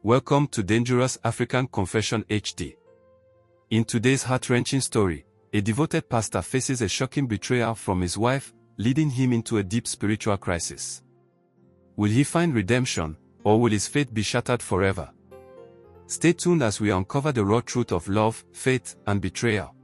Welcome to Dangerous African Confession HD. In today's heart-wrenching story, a devoted pastor faces a shocking betrayal from his wife, leading him into a deep spiritual crisis. Will he find redemption, or will his faith be shattered forever? Stay tuned as we uncover the raw truth of love, faith, and betrayal.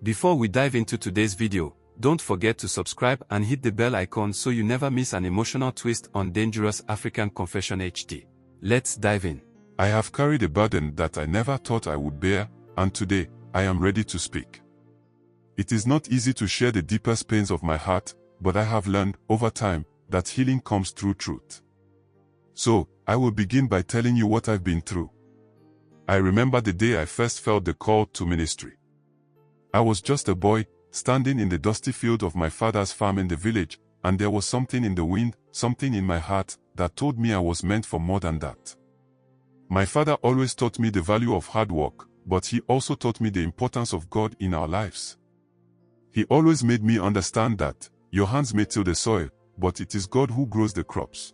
Before we dive into today's video, don't forget to subscribe and hit the bell icon so you never miss an emotional twist on Dangerous African Confession HD. Let's dive in. I have carried a burden that I never thought I would bear, and today, I am ready to speak. It is not easy to share the deepest pains of my heart, but I have learned, over time, that healing comes through truth. So, I will begin by telling you what I've been through. I remember the day I first felt the call to ministry. I was just a boy, standing in the dusty field of my father's farm in the village, and there was something in the wind, something in my heart, that told me I was meant for more than that. My father always taught me the value of hard work, but he also taught me the importance of God in our lives. He always made me understand that, your hands may till the soil, but it is God who grows the crops.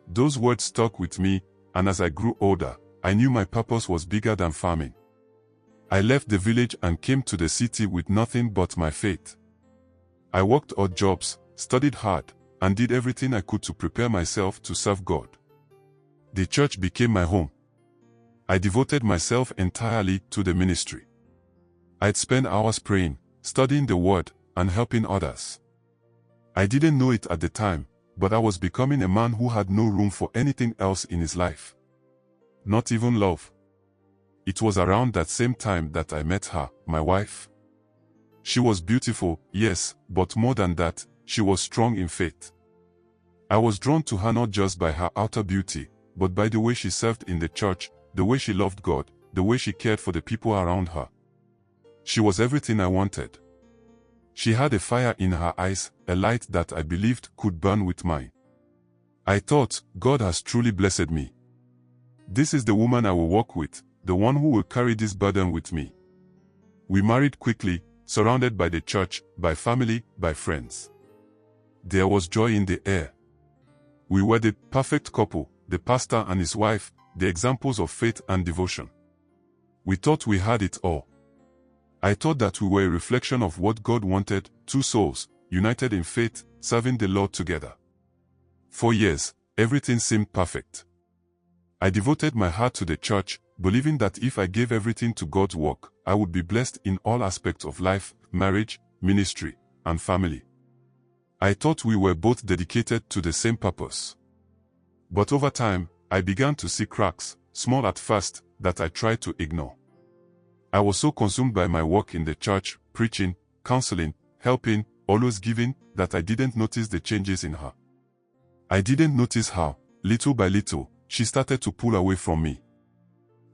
Those words stuck with me, and as I grew older, I knew my purpose was bigger than farming. I left the village and came to the city with nothing but my faith. I worked odd jobs, studied hard, and did everything I could to prepare myself to serve God. The church became my home. I devoted myself entirely to the ministry. I'd spend hours praying, studying the Word, and helping others. I didn't know it at the time, but I was becoming a man who had no room for anything else in his life. Not even love. It was around that same time that I met her, my wife. She was beautiful, yes, but more than that, she was strong in faith. I was drawn to her not just by her outer beauty, but by the way she served in the church, the way she loved God, the way she cared for the people around her. She was everything I wanted. She had a fire in her eyes, a light that I believed could burn with mine. I thought, God has truly blessed me. This is the woman I will walk with, the one who will carry this burden with me. We married quickly, surrounded by the church, by family, by friends. There was joy in the air. We were the perfect couple, the pastor and his wife, the examples of faith and devotion. We thought we had it all. I thought that we were a reflection of what God wanted, two souls, united in faith, serving the Lord together. For years, everything seemed perfect. I devoted my heart to the church, believing that if I gave everything to God's work, I would be blessed in all aspects of life, marriage, ministry, and family. I thought we were both dedicated to the same purpose. But over time, I began to see cracks, small at first, that I tried to ignore. I was so consumed by my work in the church, preaching, counseling, helping, always giving, that I didn't notice the changes in her. I didn't notice how, little by little, she started to pull away from me.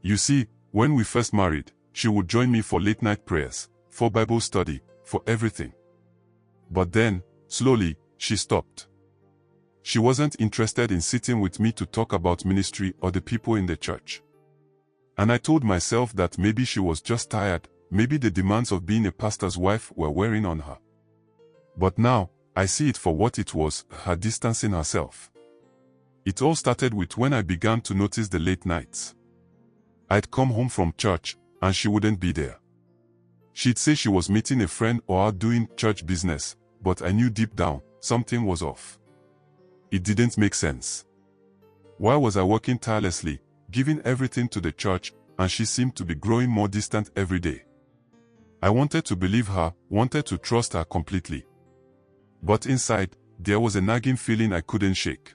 You see, when we first married, she would join me for late-night prayers, for Bible study, for everything. But then, slowly, she stopped. She wasn't interested in sitting with me to talk about ministry or the people in the church. And I told myself that maybe she was just tired, maybe the demands of being a pastor's wife were wearing on her. But now, I see it for what it was, her distancing herself. It all started with when I began to notice the late nights. I'd come home from church, and she wouldn't be there. She'd say she was meeting a friend or out doing church business, but I knew deep down, something was off. It didn't make sense. Why was I working tirelessly, giving everything to the church, and she seemed to be growing more distant every day? I wanted to believe her, wanted to trust her completely. But inside, there was a nagging feeling I couldn't shake.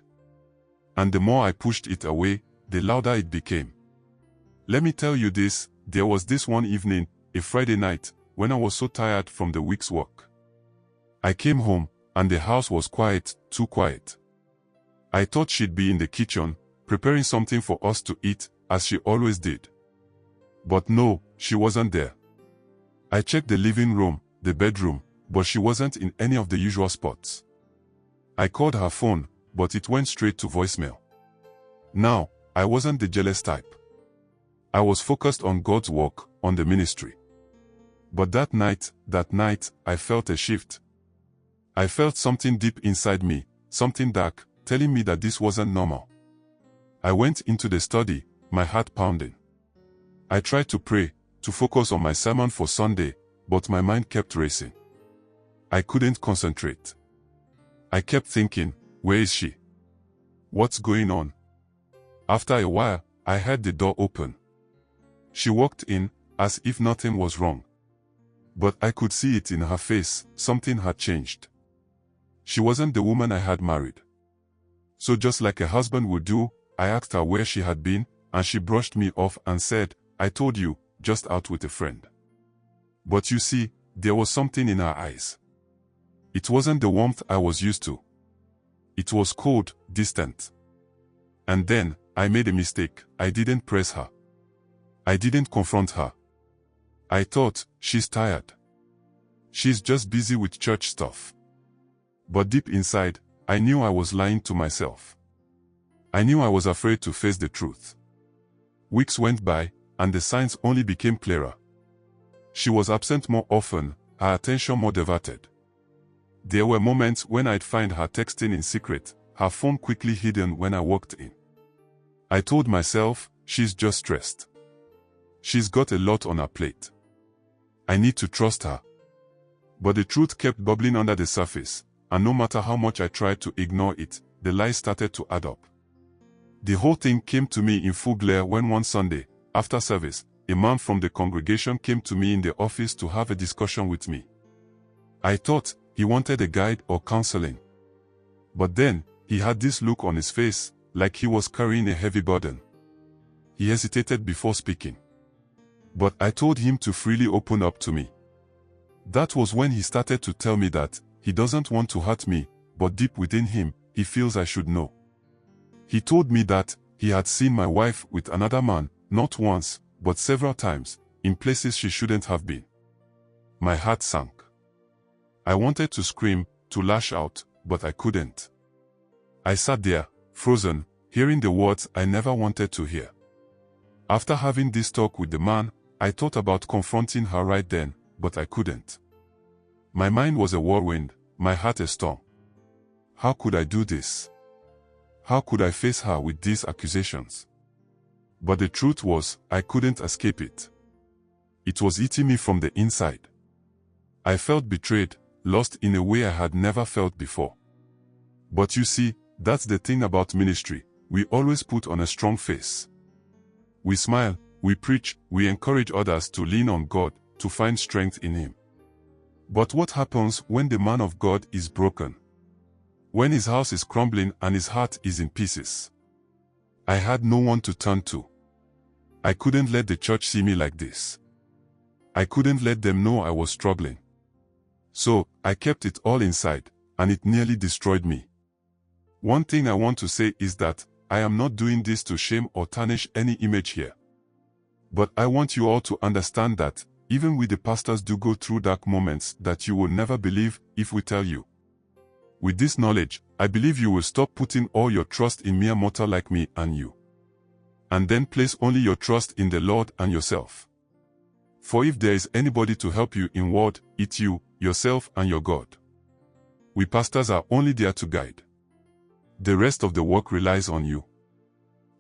And the more I pushed it away, the louder it became. Let me tell you this, there was this one evening, a Friday night, when I was so tired from the week's work. I came home, and the house was quiet, too quiet. I thought she'd be in the kitchen, preparing something for us to eat, as she always did. But no, she wasn't there. I checked the living room, the bedroom, but she wasn't in any of the usual spots. I called her phone, but it went straight to voicemail. Now, I wasn't the jealous type. I was focused on God's work, on the ministry. But that night, I felt a shift. I felt something deep inside me, something dark, telling me that this wasn't normal. I went into the study, my heart pounding. I tried to pray, to focus on my sermon for Sunday, but my mind kept racing. I couldn't concentrate. I kept thinking, where is she? What's going on? After a while, I heard the door open. She walked in, as if nothing was wrong. But I could see it in her face, something had changed. She wasn't the woman I had married. So just like a husband would do, I asked her where she had been, and she brushed me off and said, I told you, just out with a friend. But you see, there was something in her eyes. It wasn't the warmth I was used to. It was cold, distant. And then, I made a mistake. I didn't press her. I didn't confront her. I thought, she's tired. She's just busy with church stuff. But deep inside, I knew I was lying to myself. I knew I was afraid to face the truth. Weeks went by, and the signs only became clearer. She was absent more often, her attention more diverted. There were moments when I'd find her texting in secret, her phone quickly hidden when I walked in. I told myself, she's just stressed. She's got a lot on her plate. I need to trust her. But the truth kept bubbling under the surface, and no matter how much I tried to ignore it, the lies started to add up. The whole thing came to me in full glare when one Sunday, after service, a man from the congregation came to me in the office to have a discussion with me. I thought he wanted a guide or counseling. But then, he had this look on his face, like he was carrying a heavy burden. He hesitated before speaking. But I told him to freely open up to me. That was when he started to tell me that he doesn't want to hurt me, but deep within him, he feels I should know. He told me that he had seen my wife with another man, not once, but several times, in places she shouldn't have been. My heart sank. I wanted to scream, to lash out, but I couldn't. I sat there, frozen, hearing the words I never wanted to hear. After having this talk with the man, I thought about confronting her right then, but I couldn't. My mind was a whirlwind, my heart a storm. How could I do this? How could I face her with these accusations? But the truth was, I couldn't escape it. It was eating me from the inside. I felt betrayed, lost in a way I had never felt before. But you see, that's the thing about ministry, we always put on a strong face. We smile, we preach, we encourage others to lean on God, to find strength in Him. But what happens when the man of God is broken? When his house is crumbling and his heart is in pieces? I had no one to turn to. I couldn't let the church see me like this. I couldn't let them know I was struggling. So, I kept it all inside, and it nearly destroyed me. One thing I want to say is that, I am not doing this to shame or tarnish any image here. But I want you all to understand that, even we the pastors do go through dark moments that you will never believe if we tell you. With this knowledge, I believe you will stop putting all your trust in mere mortal like me and you. And then place only your trust in the Lord and yourself. For if there is anybody to help you in word, it's you, yourself and your God. We pastors are only there to guide. The rest of the work relies on you.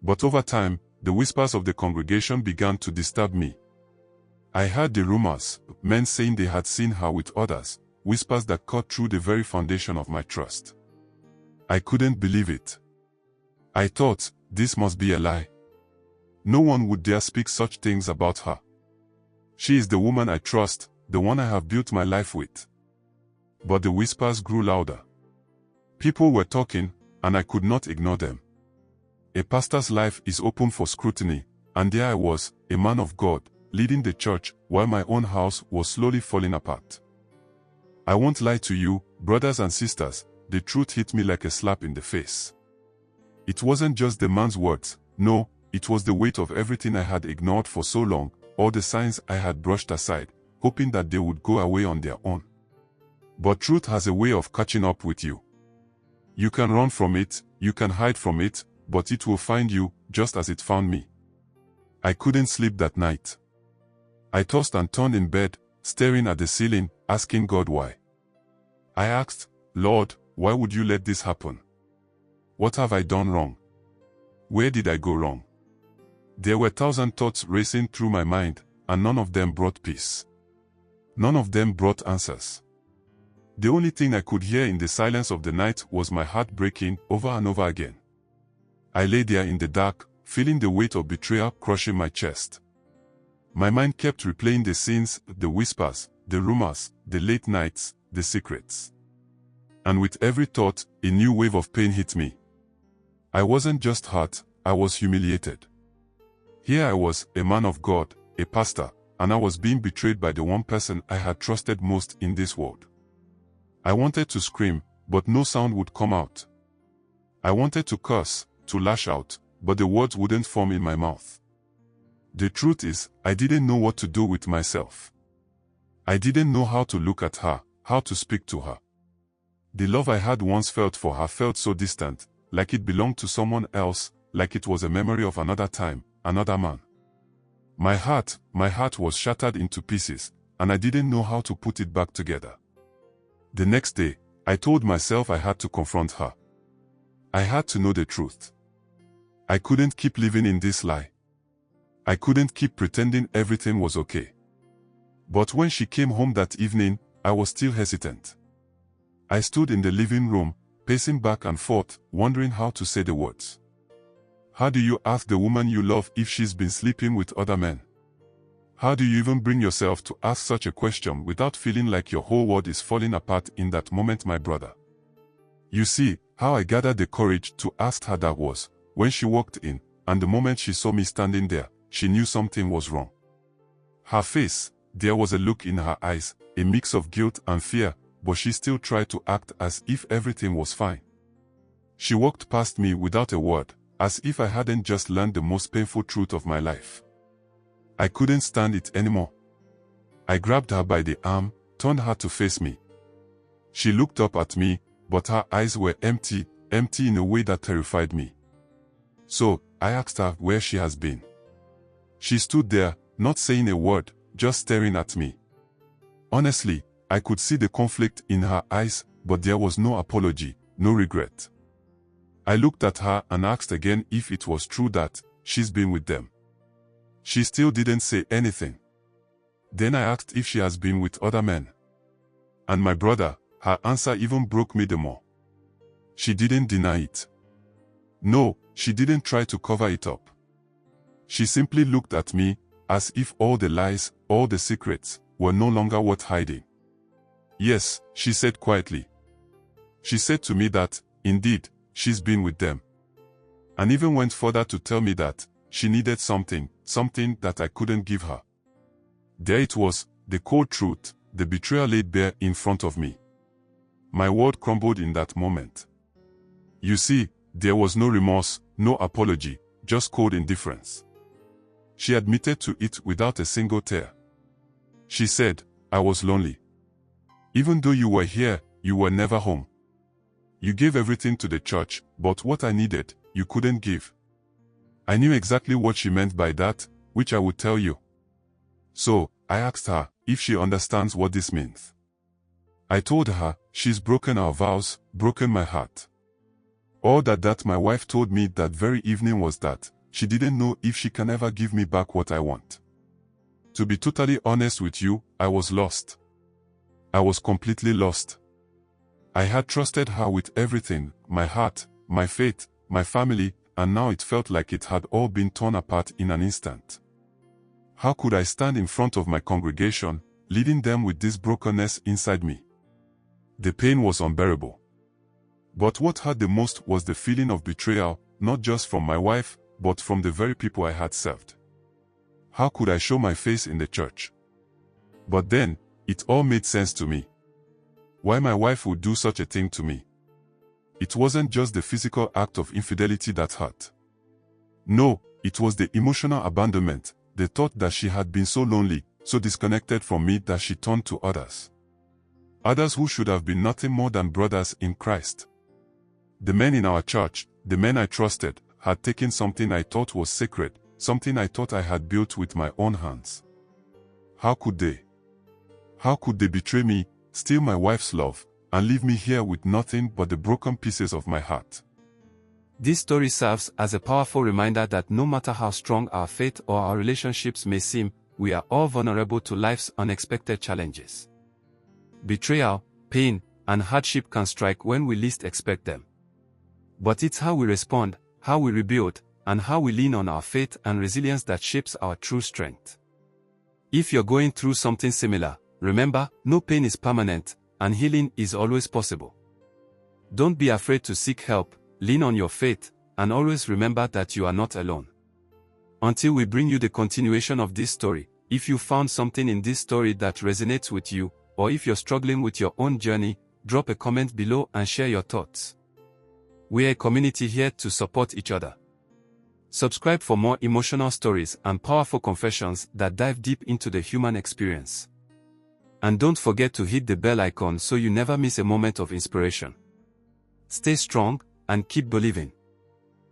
But over time, the whispers of the congregation began to disturb me. I heard the rumors, men saying they had seen her with others, whispers that cut through the very foundation of my trust. I couldn't believe it. I thought, this must be a lie. No one would dare speak such things about her. She is the woman I trust, the one I have built my life with. But the whispers grew louder. People were talking, and I could not ignore them. A pastor's life is open for scrutiny, and there I was, a man of God, leading the church, while my own house was slowly falling apart. I won't lie to you, brothers and sisters, the truth hit me like a slap in the face. It wasn't just the man's words, no, it was the weight of everything I had ignored for so long, all the signs I had brushed aside, hoping that they would go away on their own. But truth has a way of catching up with you. You can run from it, you can hide from it, but it will find you, just as it found me. I couldn't sleep that night. I tossed and turned in bed, staring at the ceiling, asking God why. I asked, Lord, why would you let this happen? What have I done wrong? Where did I go wrong? There were 1,000 thoughts racing through my mind, and none of them brought peace. None of them brought answers. The only thing I could hear in the silence of the night was my heart breaking over and over again. I lay there in the dark, feeling the weight of betrayal crushing my chest. My mind kept replaying the scenes, the whispers, the rumors, the late nights, the secrets. And with every thought, a new wave of pain hit me. I wasn't just hurt, I was humiliated. Here I was, a man of God, a pastor, and I was being betrayed by the one person I had trusted most in this world. I wanted to scream, but no sound would come out. I wanted to curse, to lash out, but the words wouldn't form in my mouth. The truth is, I didn't know what to do with myself. I didn't know how to look at her, how to speak to her. The love I had once felt for her felt so distant, like it belonged to someone else, like it was a memory of another time, another man. My heart was shattered into pieces, and I didn't know how to put it back together. The next day, I told myself I had to confront her. I had to know the truth. I couldn't keep living in this lie. I couldn't keep pretending everything was okay. But when she came home that evening, I was still hesitant. I stood in the living room, pacing back and forth, wondering how to say the words. How do you ask the woman you love if she's been sleeping with other men? How do you even bring yourself to ask such a question without feeling like your whole world is falling apart in that moment, my brother? You see, how I gathered the courage to ask her that was, when she walked in, and the moment she saw me standing there, she knew something was wrong. Her face, there was a look in her eyes, a mix of guilt and fear, but she still tried to act as if everything was fine. She walked past me without a word, as if I hadn't just learned the most painful truth of my life. I couldn't stand it anymore. I grabbed her by the arm, turned her to face me. She looked up at me, but her eyes were empty in a way that terrified me. So, I asked her where she has been. She stood there, not saying a word, just staring at me. Honestly, I could see the conflict in her eyes, but there was no apology, no regret. I looked at her and asked again if it was true that she's been with them. She still didn't say anything. Then I asked if she has been with other men. And my brother, her answer even broke me the more. She didn't deny it. No, she didn't try to cover it up. She simply looked at me, as if all the lies, all the secrets, were no longer worth hiding. Yes, she said quietly. She said to me that, indeed, she's been with them. And even went further to tell me that she needed something that I couldn't give her. There it was, the cold truth, the betrayal laid bare in front of me. My world crumbled in that moment. You see, there was no remorse, no apology, just cold indifference. She admitted to it without a single tear. She said, I was lonely. Even though you were here, you were never home. You gave everything to the church, but what I needed, you couldn't give. I knew exactly what she meant by that, which I would tell you. So, I asked her if she understands what this means. I told her she's broken our vows, broken my heart. All that my wife told me that very evening was that she didn't know if she can ever give me back what I want. To be totally honest with you, I was lost. I was completely lost. I had trusted her with everything, my heart, my faith, my family, and now it felt like it had all been torn apart in an instant. How could I stand in front of my congregation, leading them with this brokenness inside me? The pain was unbearable. But what hurt the most was the feeling of betrayal, not just from my wife, but from the very people I had served. How could I show my face in the church? But then, it all made sense to me. Why my wife would do such a thing to me. It wasn't just the physical act of infidelity that hurt. No, it was the emotional abandonment, the thought that she had been so lonely, so disconnected from me that she turned to others. Others who should have been nothing more than brothers in Christ. The men in our church, the men I trusted, had taken something I thought was sacred, something I thought I had built with my own hands. How could they? How could they betray me, steal my wife's love, and leave me here with nothing but the broken pieces of my heart? This story serves as a powerful reminder that no matter how strong our faith or our relationships may seem, we are all vulnerable to life's unexpected challenges. Betrayal, pain, and hardship can strike when we least expect them. But it's how we respond, how we rebuild, and how we lean on our faith and resilience that shapes our true strength. If you're going through something similar, remember, no pain is permanent, and healing is always possible. Don't be afraid to seek help, lean on your faith, and always remember that you are not alone. Until we bring you the continuation of this story, if you found something in this story that resonates with you, or if you're struggling with your own journey, drop a comment below and share your thoughts. We're a community here to support each other. Subscribe for more emotional stories and powerful confessions that dive deep into the human experience. And don't forget to hit the bell icon so you never miss a moment of inspiration. Stay strong, and keep believing.